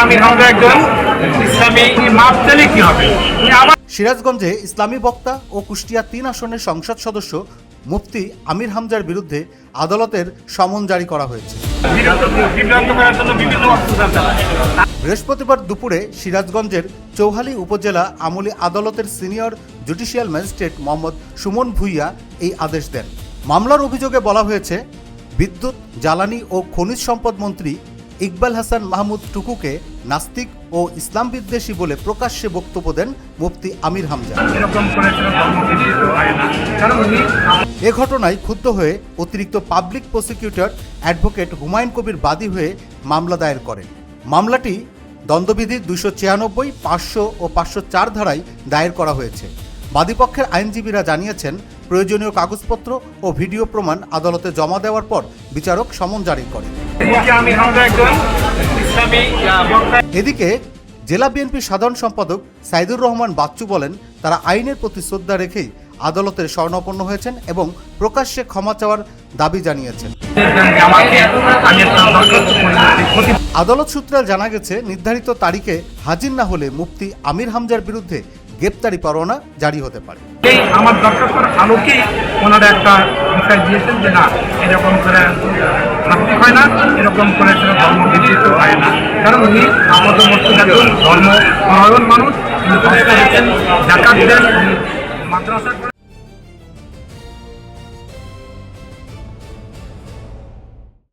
আমির হামজা একজন ইসলামী মাপ চাইলে কি হবে? সিরাজগঞ্জে ইসলামী বক্তা ও কুষ্টিয়া ৩ আসনের সংসদ সদস্য মুফতি আমির হামজার বিরুদ্ধে আদালতের সমন জারি করা হয়েছে। বিভ্রান্ত করার জন্য বিভিন্ন অস্ত্র চালায়। বৃহস্পতিবার দুপুরে সিরাজগঞ্জের চৌহালি উপজেলা আমলি আদালতের senior judicial magistrate Mohammad Suman Bhuiyan এই আদেশ দেন। মামলার অভিযোগে বলা হয়েছে, বিদ্যুৎ, জ্বালানি ও খনিজ সম্পদ মন্ত্রী ইকবাল হাসান মাহমুদ টুকুকে নাস্তিক ও ইসলাম বিদ্বেষী বলে প্রকাশ্যে বক্তব্য দেন মুফতি আমির হামজা। এ ঘটনায় ক্ষুব্ধ হয়ে অতিরিক্ত public prosecutor advocate Humayun Kabir বাদী হয়ে মামলা দায়ের করেন। মামলাটি দণ্ডবিধির 296, 500 ও 504 ধারায় দায়ের করা হয়েছে। বাদীপক্ষের আইনজীবীরা জানিয়েছেন, প্রয়োজনীয় কাগজপত্র ও ভিডিও প্রমাণ আদালতে জমা দেওয়ার পর বিচারক সমন জারি করেন। এদিকে জেলা বিএনপির সাধারণ সম্পাদক সাইদুর রহমান বাচ্চু বলেন, তারা আইনের প্রতি শ্রদ্ধা রেখেই আদালতের শরণাপন্ন হয়েছেন এবং প্রকাশ্যে ক্ষমা চাওয়ার দাবি জানিয়েছেন। আদালত সূত্রে জানা গেছে, নির্ধারিত তারিখে হাজির না হলে মুফতি আমির হামজার বিরুদ্ধে গ্রেপ্তারি পরোয়ানা জারি হতে পারে। আমার দর্শকের আলোকেই ওনারা একটা বিষয় দিয়েছেন যে না, এরকম করে নাস্তিক হয় না, এরকম করে ধর্ম বিদ্বেষ হয় না। কারণ উনি আমাদের মসজিদের ধর্ম পরায়ণ মানুষ, জাকাত দেন, মাদ্রাসা